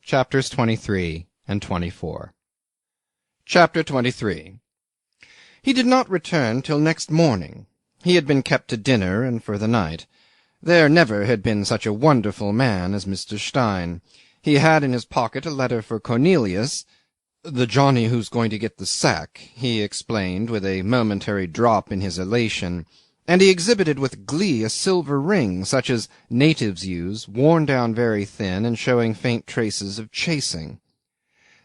Chapters 23 and 24. Chapter 23. He did not return till next morning. He had been kept to dinner and for the night. There never had been such a wonderful man as Mr. Stein. He had in his pocket a letter for Cornelius, "the Johnny who's going to get the sack," he explained with a momentary drop in his elation, and he exhibited with glee a silver ring, such as natives use, worn down very thin and showing faint traces of chasing.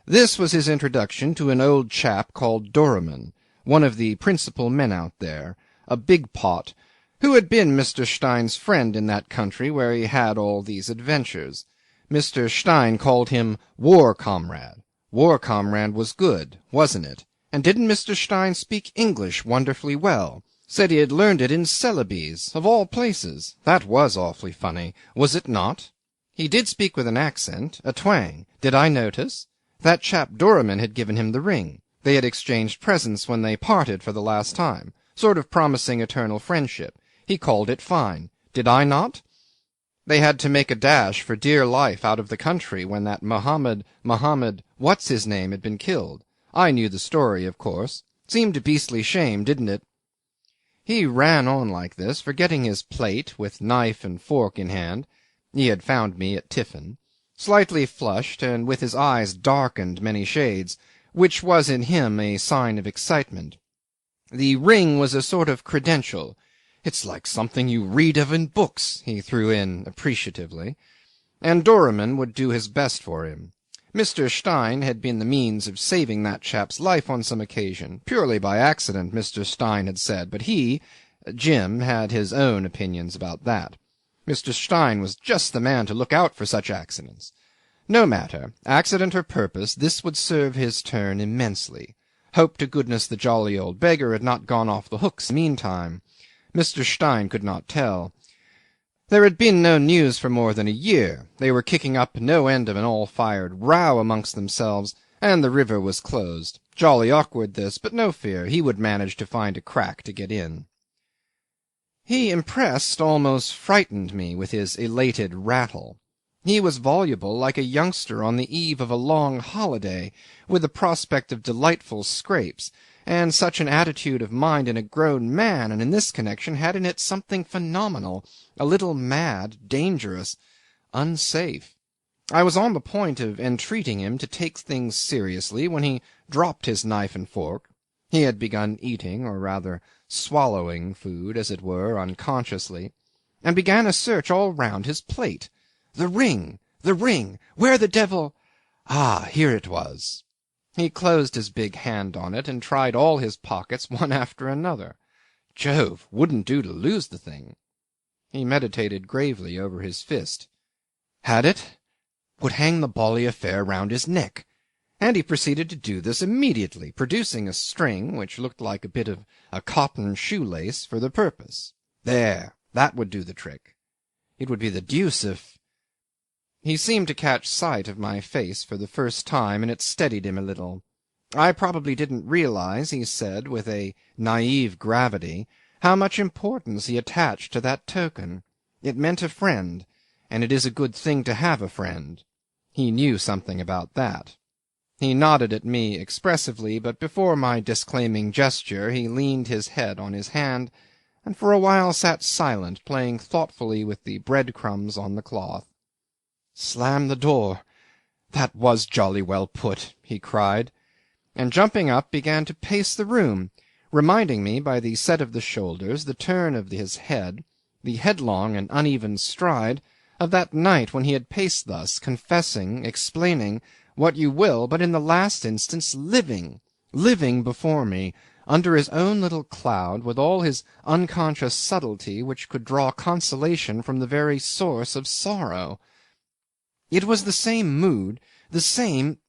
This was his introduction to an old chap called Doramin, one of the principal men out there, a big pot, who had been Mr. Stein's friend in that country where he had all these adventures. Mr. Stein called him War Comrade. War Comrade was good, wasn't it? And didn't Mr. Stein speak English wonderfully well? Said he had learned it in Celebes, of all places. That was awfully funny, was it not? He did speak with an accent, a twang. Did I notice? That chap Doramin had given him the ring. They had exchanged presents when they parted for the last time, sort of promising eternal friendship. He called it fine. Did I not? They had to make a dash for dear life out of the country when that Mohammed what's-his-name had been killed. I knew the story, of course. Seemed a beastly shame, didn't it? He ran on like this, forgetting his plate, with knife and fork in hand. He had found me at tiffin, slightly flushed, and with his eyes darkened many shades, which was in him a sign of excitement. The ring was a sort of credential. "It's like something you read of in books," he threw in appreciatively. And Doramin would do his best for him. Mr. Stein had been the means of saving that chap's life on some occasion, purely by accident, Mr. Stein had said, but he, Jim, had his own opinions about that. Mr. Stein was just the man to look out for such accidents. No matter, accident or purpose, this would serve his turn immensely. Hope to goodness the jolly old beggar had not gone off the hooks meantime. Mr. Stein could not tell. There had been no news for more than a year. They were kicking up no end of an all-fired row amongst themselves, and the river was closed. Jolly awkward this, but no fear, he would manage to find a crack to get in. He impressed, almost frightened me with his elated rattle. He was voluble like a youngster on the eve of a long holiday, with the prospect of delightful scrapes, and such an attitude of mind in a grown man, and in this connection had in it something phenomenal, a little mad, dangerous, unsafe. I was on the point of entreating him to take things seriously when he dropped his knife and fork. He had begun eating, or rather swallowing food, as it were, unconsciously, and began a search all round his plate. The ring! The ring! Where the devil? Ah, here it was. He closed his big hand on it, and tried all his pockets one after another. Jove! Wouldn't do to lose the thing. He meditated gravely over his fist. Had it? Would hang the bally affair round his neck. And he proceeded to do this immediately, producing a string, which looked like a bit of a cotton shoelace, for the purpose. There! That would do the trick. It would be the deuce if... He seemed to catch sight of my face for the first time, and it steadied him a little. I probably didn't realize, he said, with a naive gravity, how much importance he attached to that token. It meant a friend, and it is a good thing to have a friend. He knew something about that. He nodded at me expressively, but before my disclaiming gesture he leaned his head on his hand, and for a while sat silent, playing thoughtfully with the bread-crumbs on the cloth. "Slam the door! That was jolly well put," he cried, and jumping up began to pace the room, reminding me by the set of the shoulders, the turn of his head, the headlong and uneven stride, of that night when he had paced thus, confessing, explaining, what you will, but in the last instance living before me, under his own little cloud, with all his unconscious subtlety which could draw consolation from the very source of sorrow. It was the same mood, the same,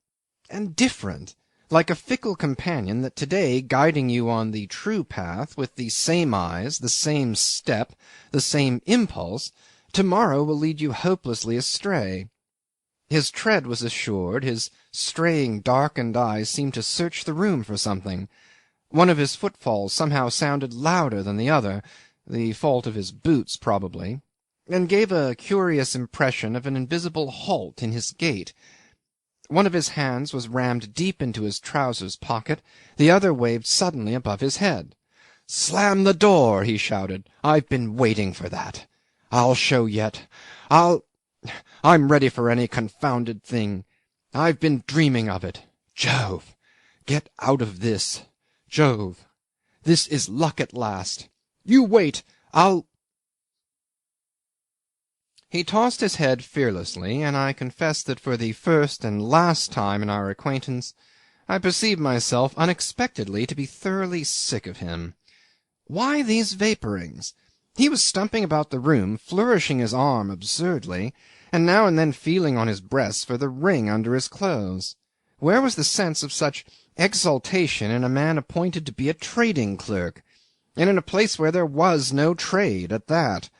and different, like a fickle companion that to-day, guiding you on the true path, with the same eyes, the same step, the same impulse, to-morrow will lead you hopelessly astray. His tread was assured, his straying darkened eyes seemed to search the room for something. One of his footfalls somehow sounded louder than the other, the fault of his boots probably, and gave a curious impression of an invisible halt in his gait. One of his hands was rammed deep into his trousers pocket, the other waved suddenly above his head. "Slam the door!" he shouted. "I've been waiting for that. I'll show yet. I'm ready for any confounded thing. I've been dreaming of it. Jove! Get out of this. Jove! This is luck at last. You wait. He tossed his head fearlessly, and I confess that for the first and last time in our acquaintance I perceived myself unexpectedly to be thoroughly sick of him. Why these vapourings? He was stumping about the room, flourishing his arm absurdly, and now and then feeling on his breast for the ring under his clothes. Where was the sense of such exultation in a man appointed to be a trading clerk, and in a place where there was no trade at that?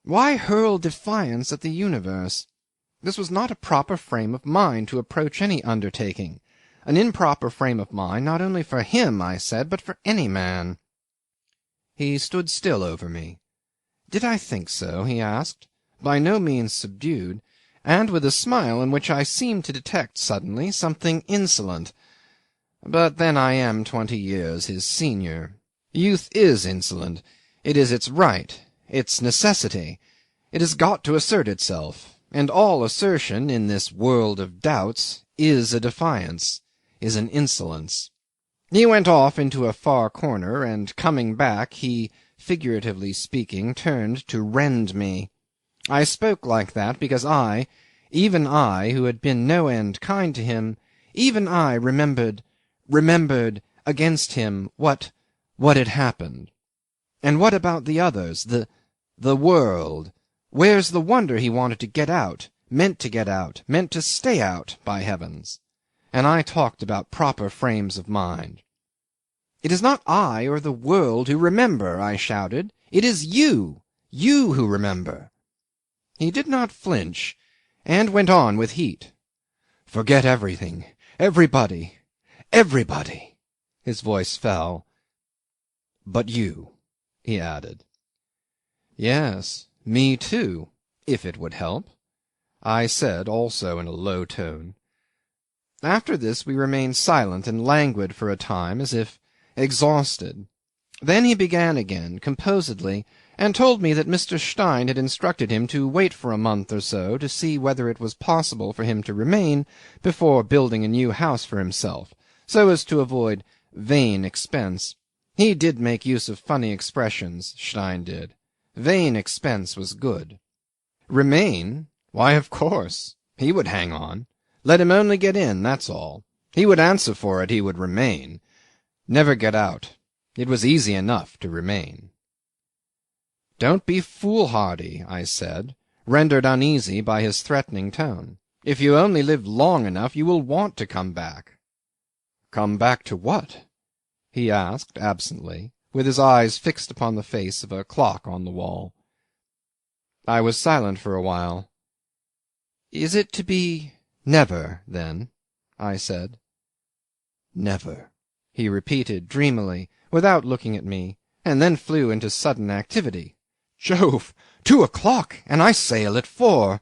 Why hurl defiance at the universe? This was not a proper frame of mind to approach any undertaking. An improper frame of mind not only for him, I said, but for any man. He stood still over me. Did I think so? He asked, by no means subdued, and with a smile in which I seemed to detect suddenly something insolent. But then I am 20 years his senior. Youth is insolent. It is its right, its necessity. It has got to assert itself, and all assertion in this world of doubts is a defiance, is an insolence. He went off into a far corner, and coming back, he, figuratively speaking, turned to rend me. I spoke like that because I, even I, who had been no end kind to him, even I remembered against him what had happened. And what about the others, the world? Where's the wonder he wanted to get out, meant to stay out, by heavens? And I talked about proper frames of mind. It is not I or the world who remember, I shouted. It is you who remember. He did not flinch, and went on with heat. Forget everything, everybody. His voice fell. But you, he added. Yes, me too, if it would help, I said also in a low tone. After this we remained silent and languid for a time, as if exhausted. Then he began again, composedly, and told me that Mr. Stein had instructed him to wait for a month or so to see whether it was possible for him to remain before building a new house for himself, so as to avoid vain expense. He did make use of funny expressions, Stein did. Vain expense was good. Remain? Why, of course. He would hang on. Let him only get in, that's all. He would answer for it he would remain. Never get out. It was easy enough to remain. Don't be foolhardy, I said, rendered uneasy by his threatening tone. If you only live long enough, you will want to come back. Come back to what? He asked absently, with his eyes fixed upon the face of a clock on the wall. I was silent for a while. Is it to be never, then? I said. Never, he repeated dreamily, without looking at me, and then flew into sudden activity. Jove! 2 o'clock, and I sail at 4.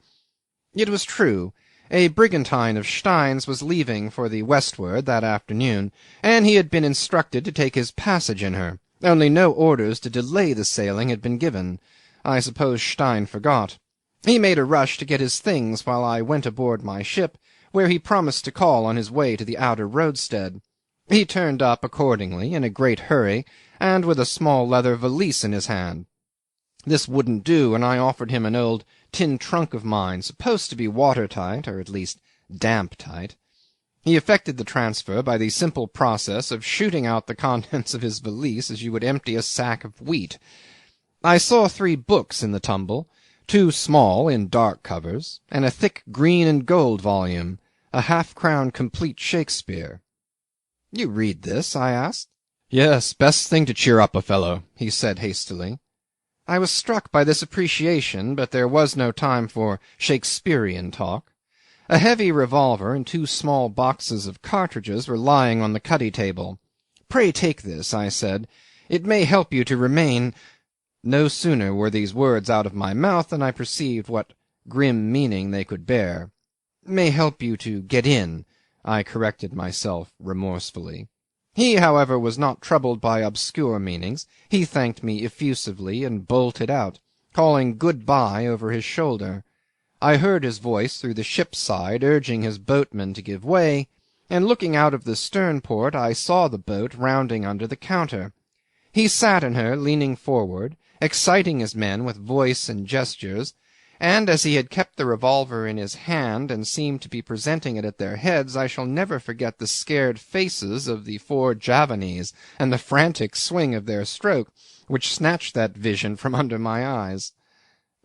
It was true. A brigantine of Stein's was leaving for the westward that afternoon, and he had been instructed to take his passage in her, only no orders to delay the sailing had been given. I suppose Stein forgot. He made a rush to get his things while I went aboard my ship, where he promised to call on his way to the outer roadstead. He turned up accordingly in a great hurry, and with a small leather valise in his hand. This wouldn't do, and I offered him an old tin trunk of mine, supposed to be watertight, or at least damp-tight. He effected the transfer by the simple process of shooting out the contents of his valise as you would empty a sack of wheat. I saw 3 books in the tumble, 2 small in dark covers, and a thick green and gold volume, a half-crown complete Shakespeare. You read this? I asked. Yes, best thing to cheer up a fellow, he said hastily. I was struck by this appreciation, but there was no time for Shakespearean talk. A heavy revolver and 2 small boxes of cartridges were lying on the cuddy table. Pray take this, I said. It may help you to remain. No sooner were these words out of my mouth than I perceived what grim meaning they could bear. may help you to get in," I corrected myself remorsefully. He, however, was not troubled by obscure meanings. He thanked me effusively and bolted out, calling good-bye over his shoulder. I heard his voice through the ship's side urging his boatmen to give way, and looking out of the stern port I saw the boat rounding under the counter. He sat in her, leaning forward, exciting his men with voice and gestures, and as he had kept the revolver in his hand and seemed to be presenting it at their heads, I shall never forget the scared faces of the 4 Javanese and the frantic swing of their stroke, which snatched that vision from under my eyes.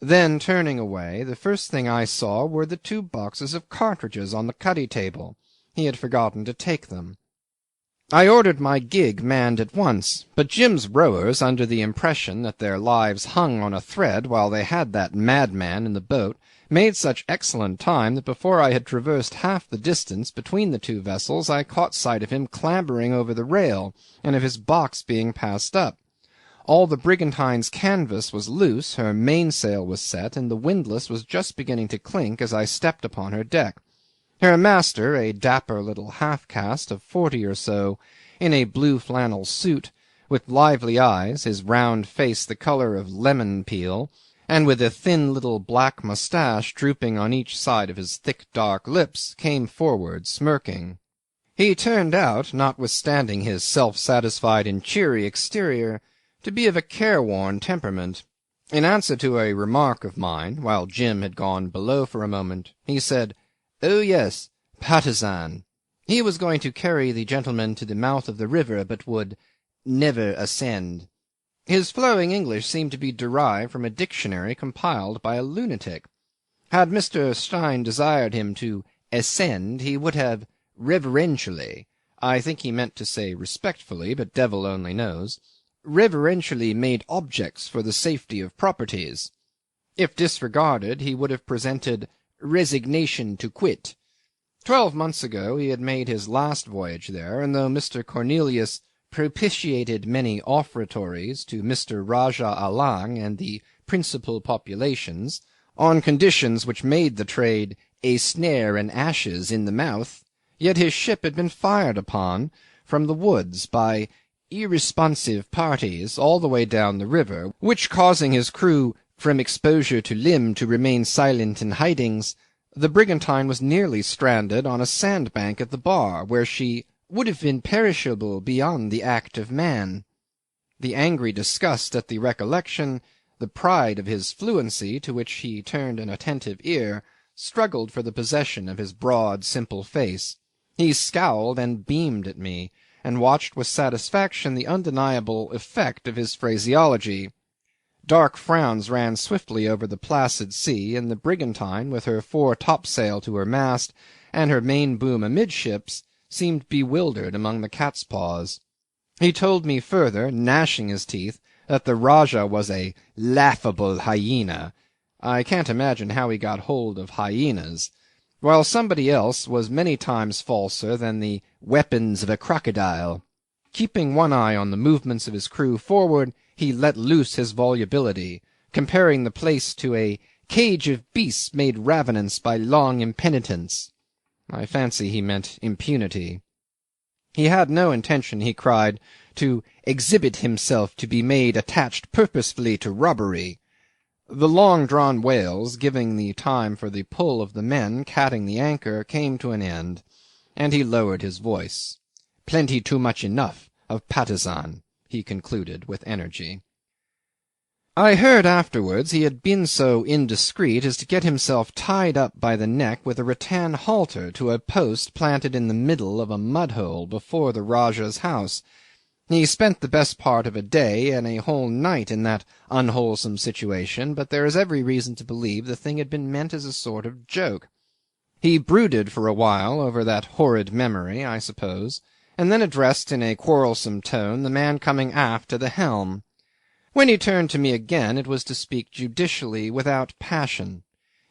Then, turning away, the first thing I saw were the 2 boxes of cartridges on the cuddy table. He had forgotten to take them. I ordered my gig manned at once, but Jim's rowers, under the impression that their lives hung on a thread while they had that madman in the boat, made such excellent time that before I had traversed half the distance between the 2 vessels I caught sight of him clambering over the rail, and of his box being passed up. All the brigantine's canvas was loose, her mainsail was set, and the windlass was just beginning to clink as I stepped upon her deck. Her master, a dapper little half-caste of 40 or so, in a blue flannel suit, with lively eyes, his round face the colour of lemon peel, and with a thin little black moustache drooping on each side of his thick dark lips, came forward smirking. He turned out, notwithstanding his self-satisfied and cheery exterior, to be of a careworn temperament. In answer to a remark of mine, while Jim had gone below for a moment, he said, "Oh, yes, Paterson. He was going to carry the gentleman to the mouth of the river, but would never ascend." His flowing English seemed to be derived from a dictionary compiled by a lunatic. Had Mr. Stein desired him to ascend, he would have reverentially, I think he meant to say respectfully, but devil only knows, reverentially made objects for the safety of properties. If disregarded, he would have presented resignation to quit. 12 months ago he had made his last voyage there, and though Mr. Cornelius propitiated many offertories to Mr. Rajah Allang and the principal populations, on conditions which made the trade a snare and ashes in the mouth, yet his ship had been fired upon from the woods by irresponsive parties all the way down the river, which causing his crew from exposure to limb to remain silent in hidings, the brigantine was nearly stranded on a sandbank at the bar, where she would have been perishable beyond the act of man. The angry disgust at the recollection, the pride of his fluency, to which he turned an attentive ear, struggled for the possession of his broad, simple face. He scowled and beamed at me, and watched with satisfaction the undeniable effect of his phraseology. Dark frowns ran swiftly over the placid sea, and the brigantine, with her 4 topsail to her mast, and her main boom amidships, seemed bewildered among the cat's paws. He told me further, gnashing his teeth, that the Rajah was a laughable hyena. I can't imagine how he got hold of hyenas, while somebody else was many times falser than the weapons of a crocodile. Keeping one eye on the movements of his crew forward, he let loose his volubility, comparing the place to a cage of beasts made ravenous by long impenitence. I fancy he meant impunity. He had no intention, he cried, to exhibit himself to be made attached purposefully to robbery. The long-drawn wails, giving the time for the pull of the men catting the anchor, came to an end, and he lowered his voice. "Plenty too much enough of Paterson," he concluded with energy. I heard afterwards he had been so indiscreet as to get himself tied up by the neck with a rattan halter to a post planted in the middle of a mud-hole before the Rajah's house. He spent the best part of a day and a whole night in that unwholesome situation, but there is every reason to believe the thing had been meant as a sort of joke. He brooded for a while over that horrid memory, I suppose, and then addressed in a quarrelsome tone the man coming aft to the helm. When he turned to me again, it was to speak judicially, without passion.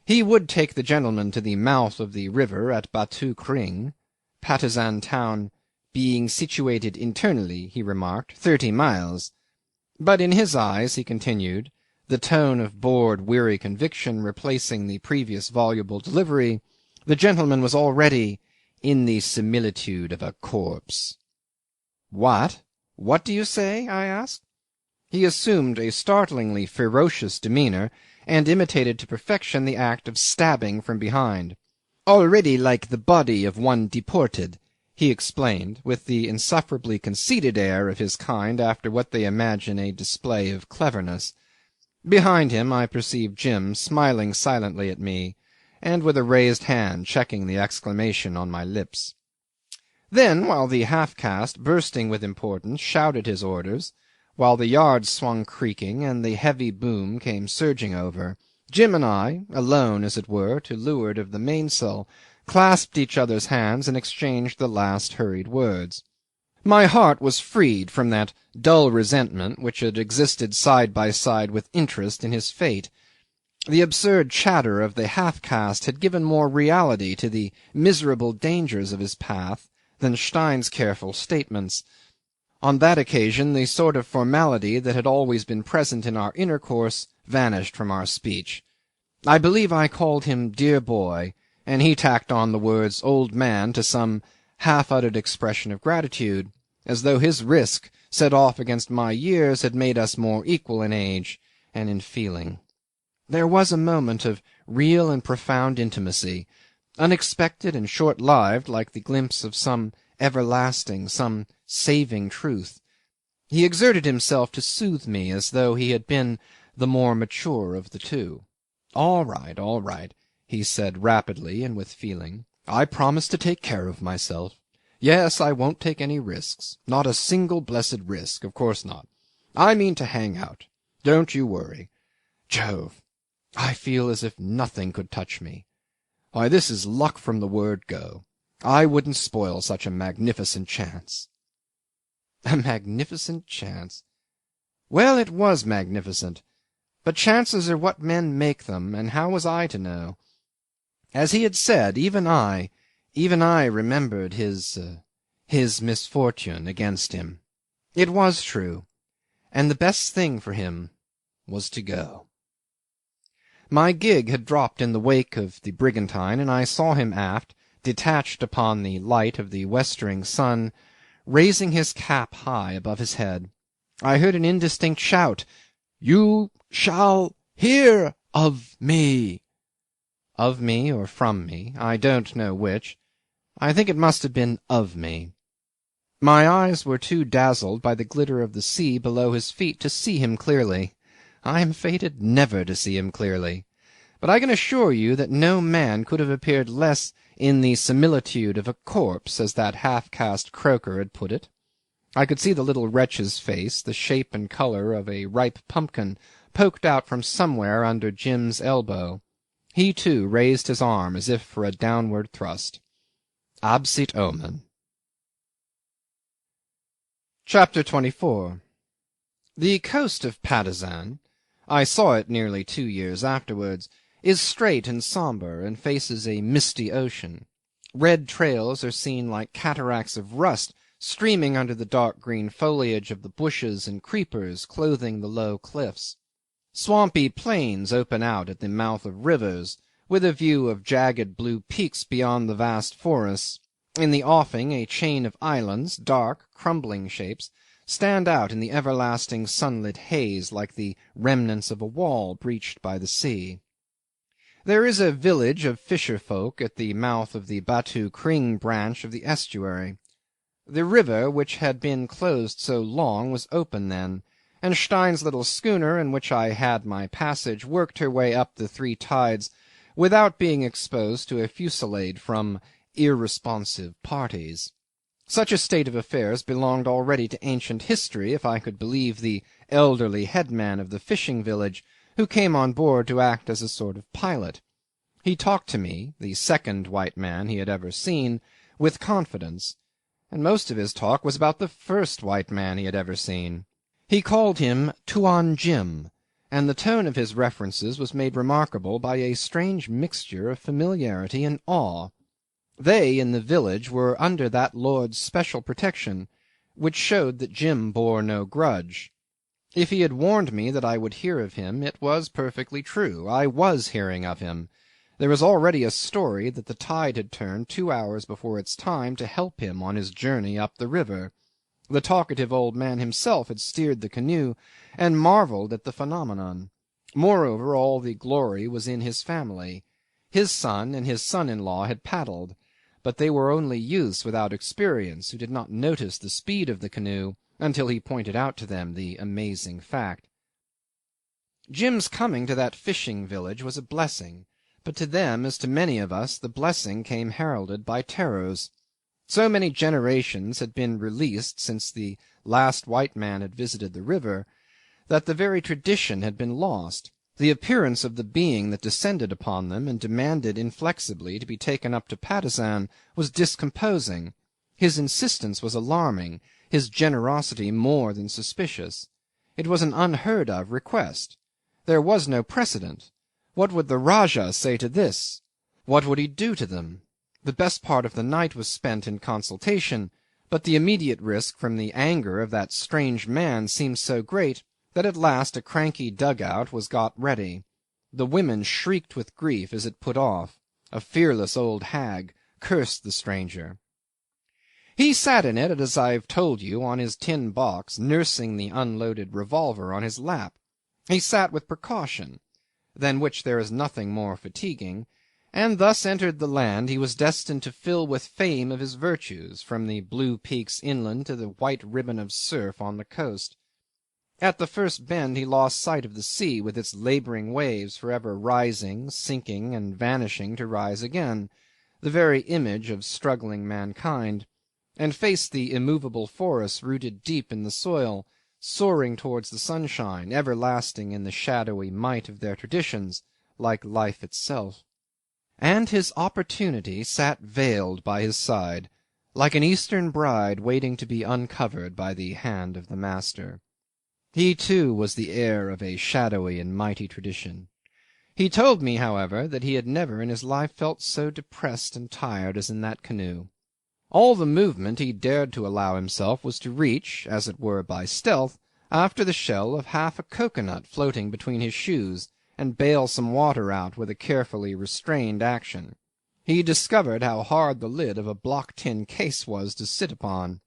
He would take the gentleman to the mouth of the river at Batu Kring, Paterson town being situated internally, he remarked, 30 miles. But in his eyes, he continued, the tone of bored, weary conviction replacing the previous voluble delivery, The gentleman was already in the similitude of a corpse. "What? What do you say?" I asked. He assumed a startlingly ferocious demeanour, and imitated to perfection the act of stabbing from behind. "Already like the body of one deported," he explained, with the insufferably conceited air of his kind after what they imagine a display of cleverness. Behind him I perceived Jim smiling silently at me, and with a raised hand checking the exclamation on my lips. Then, while the half-caste, bursting with importance, shouted his orders, while the yards swung creaking and the heavy boom came surging over, Jim and I, alone as it were, to leeward of the mainsail, clasped each other's hands and exchanged the last hurried words. My heart was freed from that dull resentment which had existed side by side with interest in his fate. The absurd chatter of the half-caste had given more reality to the miserable dangers of his path than Stein's careful statements. On that occasion the sort of formality that had always been present in our intercourse vanished from our speech. I believe I called him dear boy, and he tacked on the words old man to some half-uttered expression of gratitude, as though his risk, set off against my years, had made us more equal in age and in feeling. There was a moment of real and profound intimacy, unexpected and short-lived like the glimpse of some everlasting, some saving truth. He exerted himself to soothe me as though he had been the more mature of the two. All right, he said rapidly and with feeling. I promise to take care of myself. Yes, I won't take any risks. Not a single blessed risk, of course not. I mean to hang out. Don't you worry. Jove! I feel as if nothing could touch me. Why, this is luck from the word go. I wouldn't spoil such a magnificent chance. A magnificent chance. Well, it was magnificent. But chances are what men make them, and how was I to know? As he had said, even I remembered his misfortune against him. It was true, and the best thing for him was to go. My gig had dropped in the wake of the brigantine, and I saw him aft, detached upon the light of the westering sun, raising his cap high above his head. I heard an indistinct shout, "You shall hear of me." Of me or from me, I don't know which. I think it must have been of me. My eyes were too dazzled by the glitter of the sea below his feet to see him clearly. I am fated never to see him clearly. But I can assure you that no man could have appeared less in the similitude of a corpse, as that half-caste croaker had put it. I could see the little wretch's face, the shape and colour of a ripe pumpkin, poked out from somewhere under Jim's elbow. He, too, raised his arm as if for a downward thrust. Absit omen. Chapter 24. The coast of Paterson, I saw it nearly 2 years afterwards, is straight and sombre, and faces a misty ocean. Red trails are seen like cataracts of rust streaming under the dark green foliage of the bushes and creepers clothing the low cliffs. Swampy plains open out at the mouth of rivers, with a view of jagged blue peaks beyond the vast forests. In the offing a chain of islands, dark, crumbling shapes, stand out in the everlasting sunlit haze like the remnants of a wall breached by the sea. There is a village of fisher folk at the mouth of the Batu Kring branch of the estuary. The river, which had been closed so long, was open then, and Stein's little schooner, in which I had my passage, worked her way up the three tides without being exposed to a fusillade from irresponsive parties. Such a state of affairs belonged already to ancient history, if I could believe the elderly headman of the fishing village, who came on board to act as a sort of pilot. He talked to me, the second white man he had ever seen, with confidence, and most of his talk was about the first white man he had ever seen. He called him Tuan Jim, and the tone of his references was made remarkable by a strange mixture of familiarity and awe. They in the village were under that lord's special protection, which showed that Jim bore no grudge. If he had warned me that I would hear of him, it was perfectly true. I was hearing of him. There was already a story that the tide had turned 2 hours before its time to help him on his journey up the river. The talkative old man himself had steered the canoe, and marvelled at the phenomenon. Moreover, all the glory was in his family. His son and his son-in-law had paddled, but they were only youths without experience, who did not notice the speed of the canoe until he pointed out to them the amazing fact. Jim's coming to that fishing village was a blessing, but to them, as to many of us, the blessing came heralded by terrors. So many generations had been released since the last white man had visited the river, that the very tradition had been lost. The appearance of the being that descended upon them and demanded inflexibly to be taken up to Paterson was discomposing. His insistence was alarming, his generosity more than suspicious. It was an unheard-of request. There was no precedent. What would the Rajah say to this? What would he do to them? The best part of the night was spent in consultation, but the immediate risk from the anger of that strange man seemed so great that at last a cranky dug-out was got ready. The women shrieked with grief as it put off. A fearless old hag cursed the stranger. He sat in it, as I've told you, on his tin box, nursing the unloaded revolver on his lap. He sat with precaution, than which there is nothing more fatiguing, and thus entered the land he was destined to fill with fame of his virtues, from the blue peaks inland to the white ribbon of surf on the coast. At the first bend he lost sight of the sea, with its labouring waves for ever rising, sinking, and vanishing to rise again, the very image of struggling mankind, and faced the immovable forests rooted deep in the soil, soaring towards the sunshine, everlasting in the shadowy might of their traditions, like life itself. And his opportunity sat veiled by his side, like an Eastern bride waiting to be uncovered by the hand of the master. He too was the heir of a shadowy and mighty tradition. He told me, however, that he had never in his life felt so depressed and tired as in that canoe. All the movement he dared to allow himself was to reach, as it were by stealth, after the shell of half a cocoa-nut floating between his shoes, and bail some water out with a carefully restrained action. He discovered how hard the lid of a block tin case was to sit upon.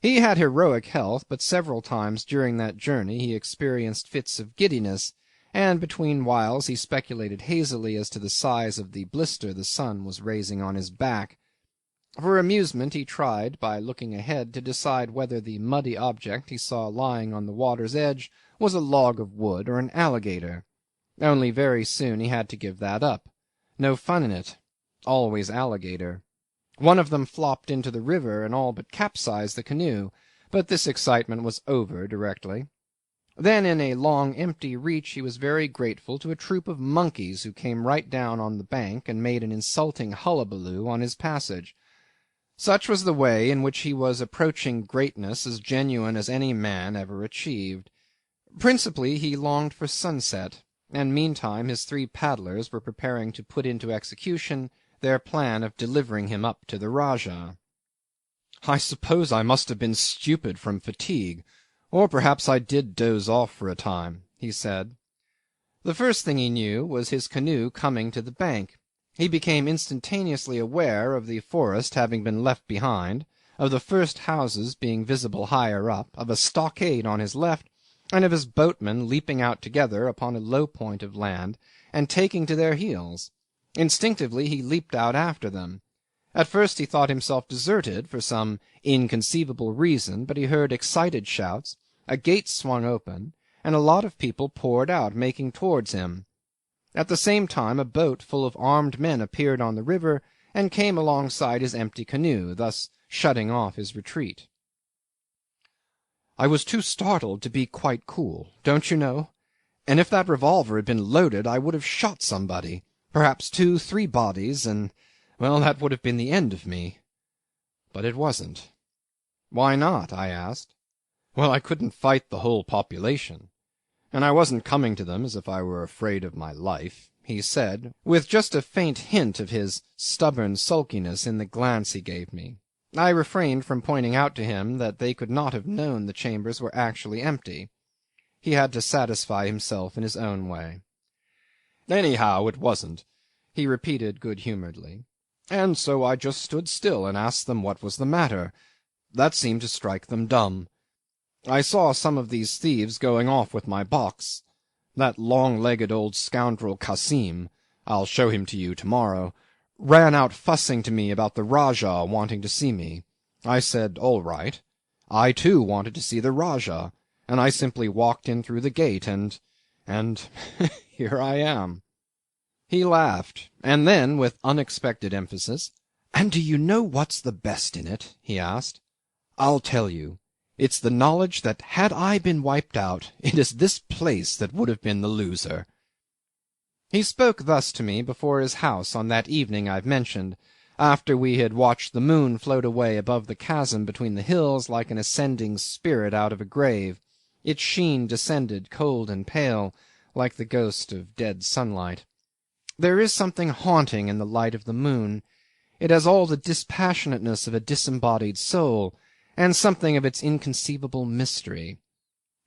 He had heroic health, but several times during that journey he experienced fits of giddiness, and between whiles he speculated hazily as to the size of the blister the sun was raising on his back. For amusement he tried, by looking ahead, to decide whether the muddy object he saw lying on the water's edge was a log of wood or an alligator. Only very soon he had to give that up. No fun in it. Always alligator. One of them flopped into the river and all but capsized the canoe, but this excitement was over directly. Then in a long empty reach he was very grateful to a troop of monkeys who came right down on the bank and made an insulting hullabaloo on his passage. Such was the way in which he was approaching greatness as genuine as any man ever achieved. Principally he longed for sunset, and meantime his 3 paddlers were preparing to put into execution their plan of delivering him up to the Rajah. I suppose I must have been stupid from fatigue, or perhaps I did doze off for a time, he said. The first thing he knew was his canoe coming to the bank. He became instantaneously aware of the forest having been left behind, of the first houses being visible higher up, of a stockade on his left, and of his boatmen leaping out together upon a low point of land and taking to their heels. Instinctively he leaped out after them. At first he thought himself deserted for some inconceivable reason, but he heard excited shouts, a gate swung open, and a lot of people poured out, making towards him. At the same time a boat full of armed men appeared on the river and came alongside his empty canoe, thus shutting off his retreat. I was too startled to be quite cool, don't you know? And if that revolver had been loaded I would have shot somebody, perhaps 2, 3 bodies, and, well, that would have been the end of me. But it wasn't. Why not? I asked. Well, I couldn't fight the whole population. And I wasn't coming to them as if I were afraid of my life, he said, with just a faint hint of his stubborn sulkiness in the glance he gave me. I refrained from pointing out to him that they could not have known the chambers were actually empty. He had to satisfy himself in his own way. Anyhow, it wasn't. he repeated good-humouredly. "And so I just stood still and asked them what was the matter. That seemed to strike them dumb. I saw some of these thieves going off with my box. That long-legged old scoundrel Kassim, I'll show him to you to-morrow, ran out fussing to me about the Rajah wanting to see me. I said, all right. I too wanted to see the Rajah, and I simply walked in through the gate, and here I am." He laughed, and then, with unexpected emphasis, "And do you know what's the best in it?" he asked. "I'll tell you. It's the knowledge that had I been wiped out, it is this place that would have been the loser." He spoke thus to me before his house on that evening I've mentioned, after we had watched the moon float away above the chasm between the hills like an ascending spirit out of a grave. Its sheen descended cold and pale, like the ghost of dead sunlight. There is something haunting in the light of the moon. It has all the dispassionateness of a disembodied soul, and something of its inconceivable mystery.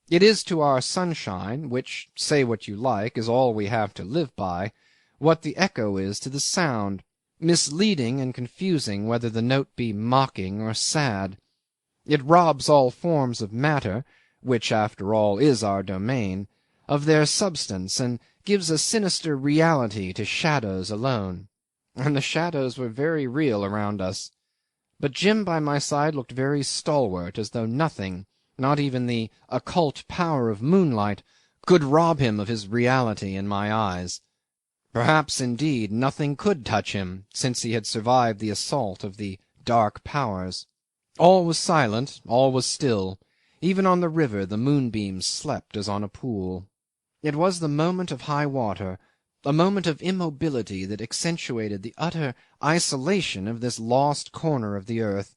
It is to our sunshine, which, say what you like, is all we have to live by, what the echo is to the sound, misleading and confusing whether the note be mocking or sad. It robs all forms of matter, which after all is our domain, of their substance, and gives a sinister reality to shadows alone. And the shadows were very real around us. But Jim by my side looked very stalwart, as though nothing, not even the occult power of moonlight, could rob him of his reality in my eyes. Perhaps, indeed, nothing could touch him, since he had survived the assault of the dark powers. All was silent, all was still. Even on the river the moonbeams slept as on a pool. It was the moment of high water, a moment of immobility that accentuated the utter isolation of this lost corner of the earth.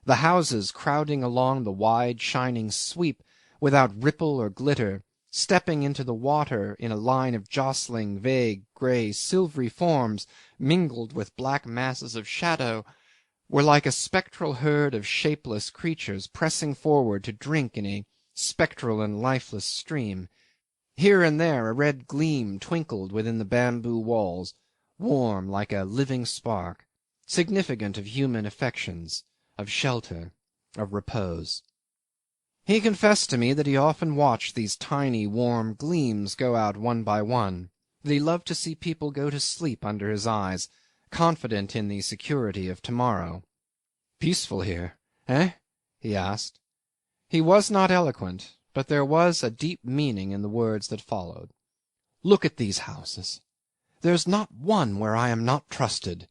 The houses crowding along the wide shining sweep without ripple or glitter, stepping into the water in a line of jostling, vague, grey, silvery forms mingled with black masses of shadow, were like a spectral herd of shapeless creatures pressing forward to drink in a spectral and lifeless stream. Here and there a red gleam twinkled within the bamboo walls, warm like a living spark, significant of human affections, of shelter, of repose. He confessed to me that he often watched these tiny warm gleams go out one by one, that he loved to see people go to sleep under his eyes, confident in the security of tomorrow. "Peaceful here, eh?" he asked. He was not eloquent, but there was a deep meaning in the words that followed. "Look at these houses. There's not one where I am not trusted.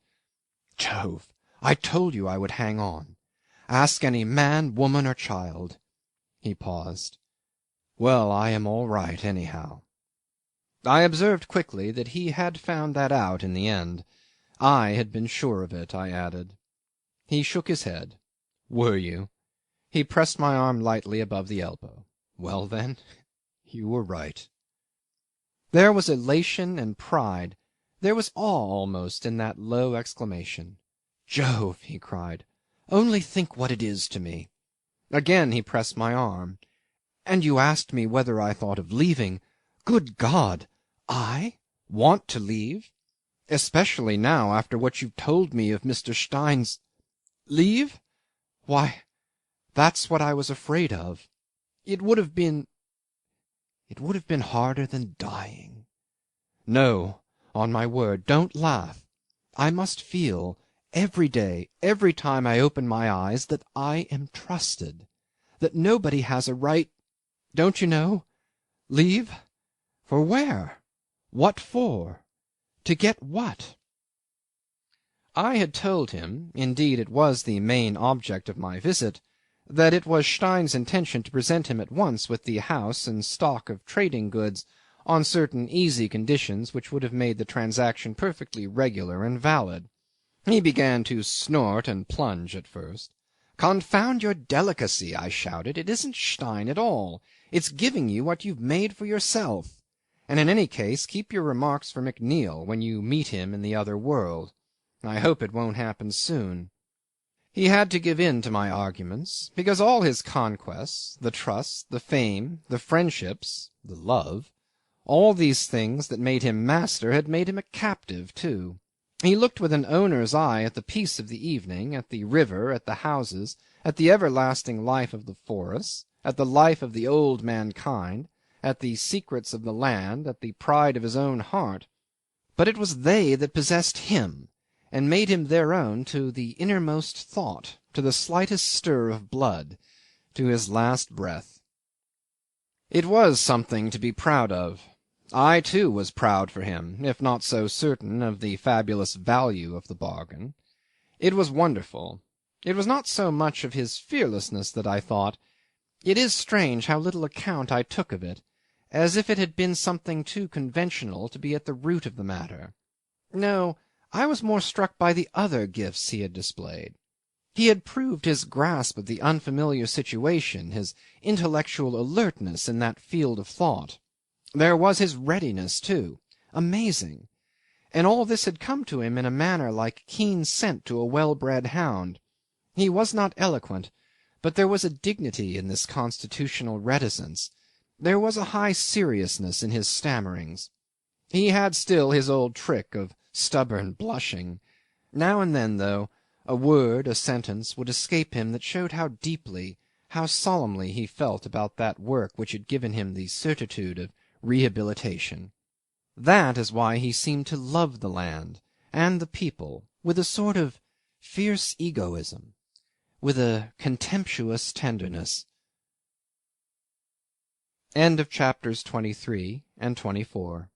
Jove! I told you I would hang on. Ask any man, woman, or child." He paused. "Well, I am all right, anyhow." I observed quickly that he had found that out in the end. I had been sure of it, I added. He shook his head. "Were you?" He pressed my arm lightly above the elbow. "Well, then, you were right." There was elation and pride, there was awe almost in that low exclamation. "Jove!" he cried. "Only think what it is to me." Again he pressed my arm. "And you asked me whether I thought of leaving. Good God! I want to leave? Especially now, after what you've told me of Mr. Stein's... Leave? Why, that's what I was afraid of. It would have been harder than dying. No, on my word, don't laugh. I must feel, every day, every time I open my eyes, that I am trusted, that nobody has a right, don't you know? Leave? For where? What for? To get what?" I had told him, indeed it was the main object of my visit, that it was Stein's intention to present him at once with the house and stock of trading goods, on certain easy conditions which would have made the transaction perfectly regular and valid. He began to snort and plunge at first. "Confound your delicacy!" I shouted. "It isn't Stein at all. It's giving you what you've made for yourself. And in any case keep your remarks for McNeil when you meet him in the other world. I hope it won't happen soon." He had to give in to my arguments, because all his conquests, the trust, the fame, the friendships, the love, All these things that made him master had made him a captive too. He looked with an owner's eye at the peace of the evening, at the river, at the houses, at the everlasting life of the forests, at the life of the old mankind, at the secrets of the land, at the pride of his own heart. But it was they that possessed him, and made him their own to the innermost thought, to the slightest stir of blood, to his last breath. It was something to be proud of. I too was proud for him, if not so certain of the fabulous value of the bargain. It was wonderful. It was not so much of his fearlessness that I thought. It is strange how little account I took of it, as if it had been something too conventional to be at the root of the matter. No, I was more struck by the other gifts he had displayed. He had proved his grasp of the unfamiliar situation, his intellectual alertness in that field of thought. There was his readiness too, amazing, and all this had come to him in a manner like keen scent to a well-bred hound. He was not eloquent, but there was a dignity in this constitutional reticence. There was a high seriousness in his stammerings. He had still his old trick of stubborn blushing. Now and then, though, a word, a sentence, would escape him that showed how deeply, how solemnly he felt about that work which had given him the certitude of rehabilitation. That is why he seemed to love the land and the people with a sort of fierce egoism, with a contemptuous tenderness. End of chapters 23 and 24.